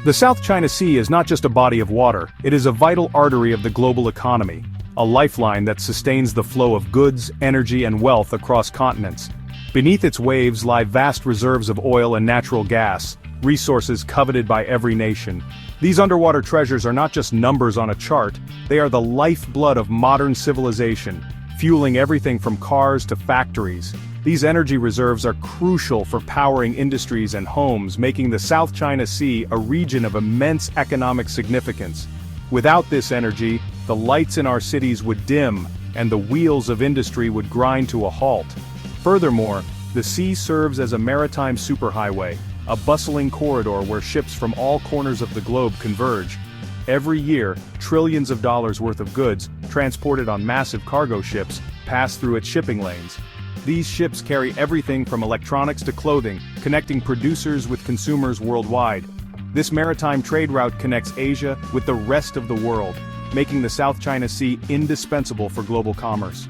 The South China Sea is not just a body of water, it is a vital artery of the global economy, a lifeline that sustains the flow of goods, energy and wealth across continents. Beneath its waves lie vast reserves of oil and natural gas, resources coveted by every nation. These underwater treasures are not just numbers on a chart, they are the lifeblood of modern civilization, fueling everything from cars to factories. These energy reserves are crucial for powering industries and homes, making the South China Sea a region of immense economic significance. Without this energy, the lights in our cities would dim, and the wheels of industry would grind to a halt. Furthermore, the sea serves as a maritime superhighway, a bustling corridor where ships from all corners of the globe converge. Every year, trillions of dollars worth of goods, transported on massive cargo ships, pass through its shipping lanes. These ships carry everything from electronics to clothing, connecting producers with consumers worldwide. This maritime trade route connects Asia with the rest of the world, making the South China Sea indispensable for global commerce.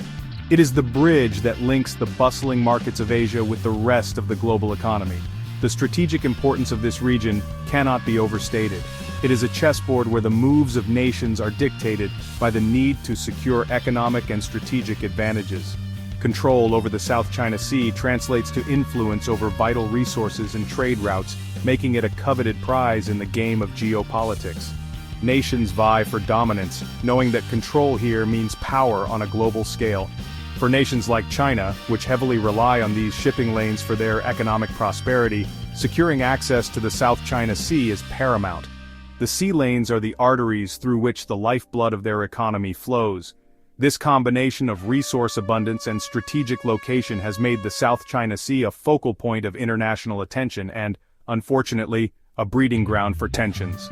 It is the bridge that links the bustling markets of Asia with the rest of the global economy. The strategic importance of this region cannot be overstated. It is a chessboard where the moves of nations are dictated by the need to secure economic and strategic advantages. Control over the South China Sea translates to influence over vital resources and trade routes, making it a coveted prize in the game of geopolitics. Nations vie for dominance, knowing that control here means power on a global scale. For nations like China, which heavily rely on these shipping lanes for their economic prosperity, securing access to the South China Sea is paramount. The sea lanes are the arteries through which the lifeblood of their economy flows. This combination of resource abundance and strategic location has made the South China Sea a focal point of international attention and, unfortunately, a breeding ground for tensions.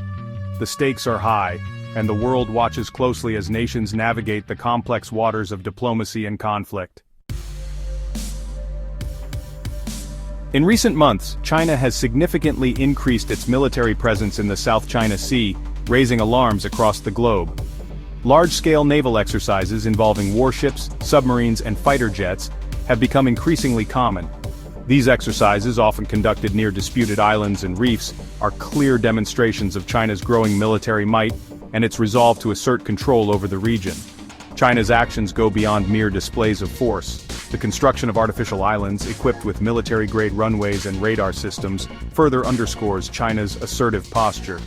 The stakes are high, and the world watches closely as nations navigate the complex waters of diplomacy and conflict. In recent months, China has significantly increased its military presence in the South China Sea, raising alarms across the globe. Large-scale naval exercises involving warships, submarines, and fighter jets have become increasingly common. These exercises, often conducted near disputed islands and reefs, are clear demonstrations of China's growing military might and its resolve to assert control over the region. China's actions go beyond mere displays of force. The construction of artificial islands, equipped with military-grade runways and radar systems, further underscores China's assertive posture.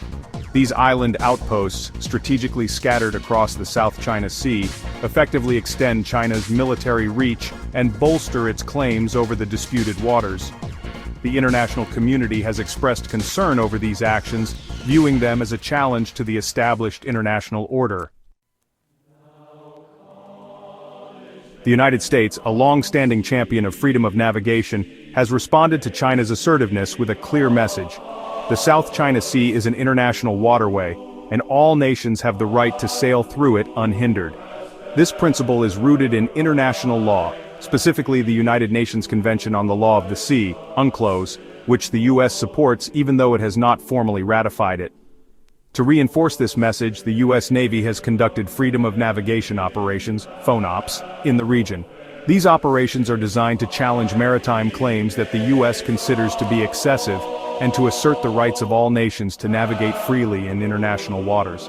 These island outposts, strategically scattered across the South China Sea, effectively extend China's military reach and bolster its claims over the disputed waters. The international community has expressed concern over these actions, viewing them as a challenge to the established international order. The United States, a long-standing champion of freedom of navigation, has responded to China's assertiveness with a clear message. The South China Sea is an international waterway, and all nations have the right to sail through it unhindered. This principle is rooted in international law, specifically the United Nations Convention on the Law of the Sea, UNCLOS, which the U.S. supports even though it has not formally ratified it. To reinforce this message, the U.S. Navy has conducted freedom of navigation operations, FONOPs, in the region. These operations are designed to challenge maritime claims that the U.S. considers to be excessive and to assert the rights of all nations to navigate freely in international waters.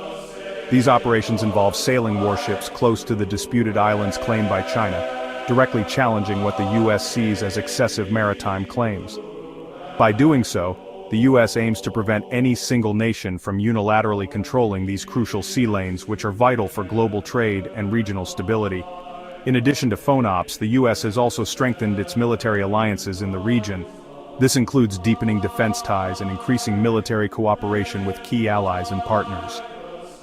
These operations involve sailing warships close to the disputed islands claimed by China, directly challenging what the U.S. sees as excessive maritime claims. By doing so, the U.S. aims to prevent any single nation from unilaterally controlling these crucial sea lanes which are vital for global trade and regional stability. In addition to FONOPs, the U.S. has also strengthened its military alliances in the region. This includes deepening defense ties and increasing military cooperation with key allies and partners.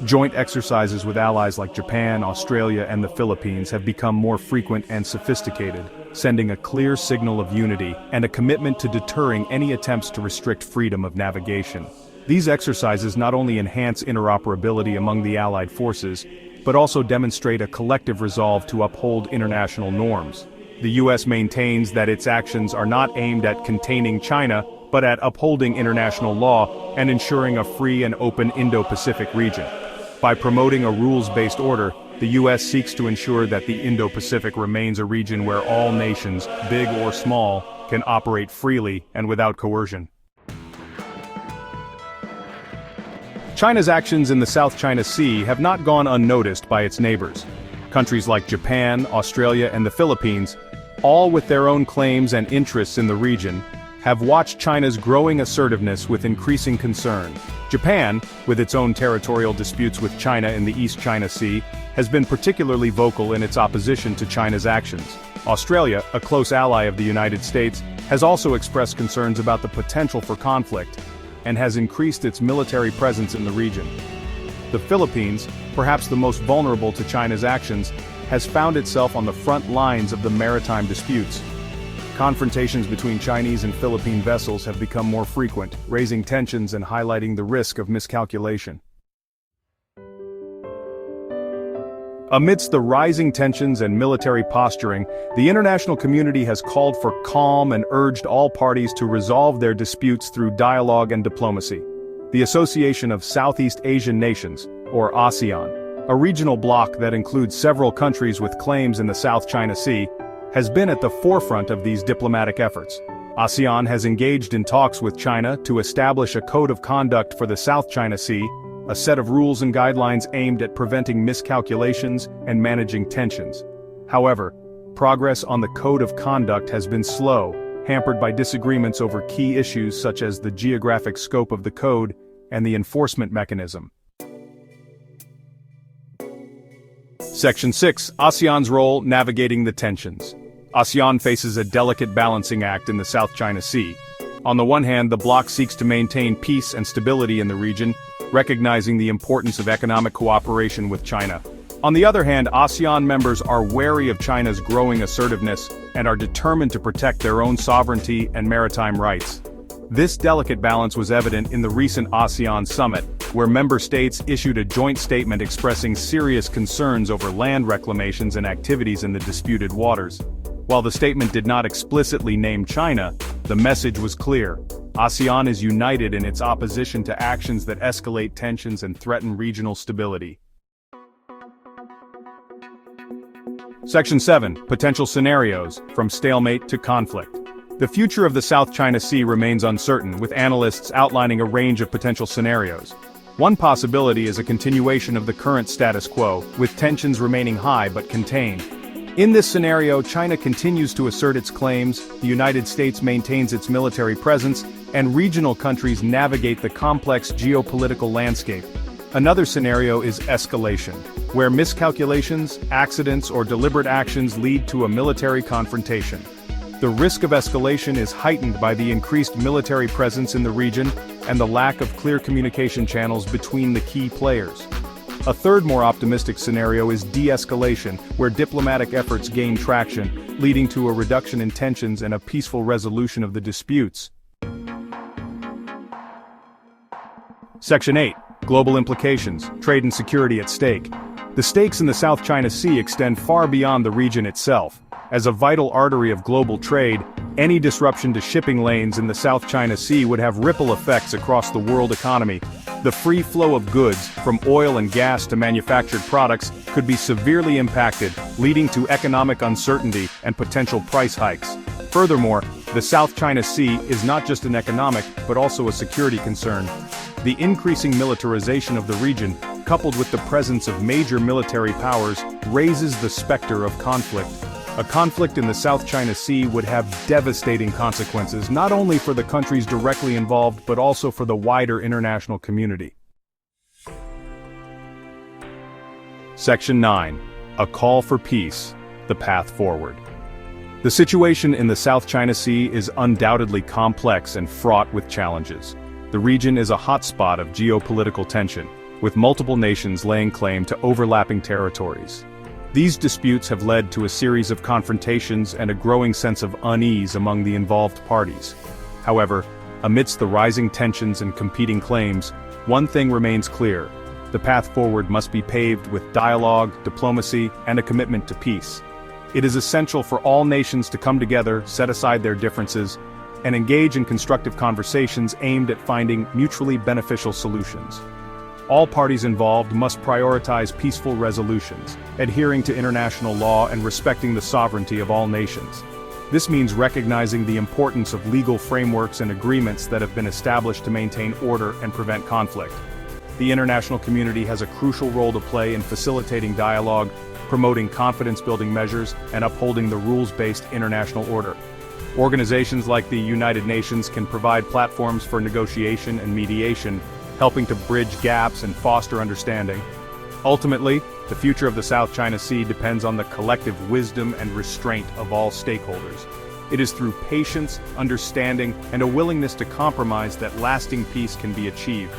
Joint exercises with allies like Japan, Australia, and the Philippines have become more frequent and sophisticated, sending a clear signal of unity and a commitment to deterring any attempts to restrict freedom of navigation. These exercises not only enhance interoperability among the allied forces, but also demonstrate a collective resolve to uphold international norms. The U.S. maintains that its actions are not aimed at containing China, but at upholding international law and ensuring a free and open Indo-Pacific region. By promoting a rules-based order, the U.S. seeks to ensure that the Indo-Pacific remains a region where all nations, big or small, can operate freely and without coercion. China's actions in the South China Sea have not gone unnoticed by its neighbors. Countries like Japan, Australia, and the Philippines, all with their own claims and interests in the region, have watched China's growing assertiveness with increasing concern. Japan, with its own territorial disputes with China in the East China Sea, has been particularly vocal in its opposition to China's actions. Australia, a close ally of the United States, has also expressed concerns about the potential for conflict, and has increased its military presence in the region. The Philippines, perhaps the most vulnerable to China's actions, has found itself on the front lines of the maritime disputes. Confrontations between Chinese and Philippine vessels have become more frequent, raising tensions and highlighting the risk of miscalculation. Amidst the rising tensions and military posturing, the international community has called for calm and urged all parties to resolve their disputes through dialogue and diplomacy. The Association of Southeast Asian Nations, or ASEAN, a regional bloc that includes several countries with claims in the South China Sea, has been at the forefront of these diplomatic efforts. ASEAN has engaged in talks with China to establish a code of conduct for the South China Sea, a set of rules and guidelines aimed at preventing miscalculations and managing tensions. However, progress on the code of conduct has been slow, hampered by disagreements over key issues such as the geographic scope of the code and the enforcement mechanism. Section 6. ASEAN's role navigating the tensions. ASEAN faces a delicate balancing act in the South China Sea. On the one hand, the bloc seeks to maintain peace and stability in the region, recognizing the importance of economic cooperation with China. On the other hand, ASEAN members are wary of China's growing assertiveness and are determined to protect their own sovereignty and maritime rights. This delicate balance was evident in the recent ASEAN summit, where member states issued a joint statement expressing serious concerns over land reclamations and activities in the disputed waters. While the statement did not explicitly name China, the message was clear. ASEAN is united in its opposition to actions that escalate tensions and threaten regional stability. Section 7. Potential scenarios, from stalemate to conflict. The future of the South China Sea remains uncertain, with analysts outlining a range of potential scenarios. One possibility is a continuation of the current status quo, with tensions remaining high but contained. In this scenario, China continues to assert its claims, the United States maintains its military presence, and regional countries navigate the complex geopolitical landscape. Another scenario is escalation, where miscalculations, accidents, or deliberate actions lead to a military confrontation. The risk of escalation is heightened by the increased military presence in the region and the lack of clear communication channels between the key players. A third more optimistic scenario is de-escalation, where diplomatic efforts gain traction, leading to a reduction in tensions and a peaceful resolution of the disputes. Section 8. Global implications, trade and security at stake. The stakes in the South China Sea extend far beyond the region itself. As a vital artery of global trade, any disruption to shipping lanes in the South China Sea would have ripple effects across the world economy. The free flow of goods, from oil and gas to manufactured products, could be severely impacted, leading to economic uncertainty and potential price hikes. Furthermore, the South China Sea is not just an economic, but also a security concern. The increasing militarization of the region, coupled with the presence of major military powers, raises the specter of conflict. A conflict in the South China Sea would have devastating consequences, not only for the countries directly involved but also for the wider international community. Section 9. A call for peace, the path forward. The situation in the South China Sea is undoubtedly complex and fraught with challenges. The region is a hotspot of geopolitical tension, with multiple nations laying claim to overlapping territories. These disputes have led to a series of confrontations and a growing sense of unease among the involved parties. However, amidst the rising tensions and competing claims, one thing remains clear: the path forward must be paved with dialogue, diplomacy, and a commitment to peace. It is essential for all nations to come together, set aside their differences, and engage in constructive conversations aimed at finding mutually beneficial solutions. All parties involved must prioritize peaceful resolutions, adhering to international law and respecting the sovereignty of all nations. This means recognizing the importance of legal frameworks and agreements that have been established to maintain order and prevent conflict. the international community has a crucial role to play in facilitating dialogue, promoting confidence-building measures, and upholding the rules-based international order. Organizations like the United Nations can provide platforms for negotiation and mediation, helping to bridge gaps and foster understanding. Ultimately, the future of the South China Sea depends on the collective wisdom and restraint of all stakeholders. It is through patience, understanding, and a willingness to compromise that lasting peace can be achieved.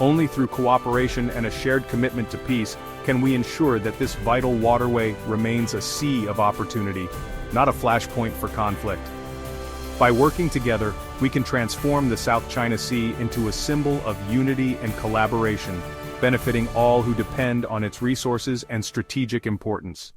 Only through cooperation and a shared commitment to peace can we ensure that this vital waterway remains a sea of opportunity, not a flashpoint for conflict. By working together, we can transform the South China Sea into a symbol of unity and collaboration, benefiting all who depend on its resources and strategic importance.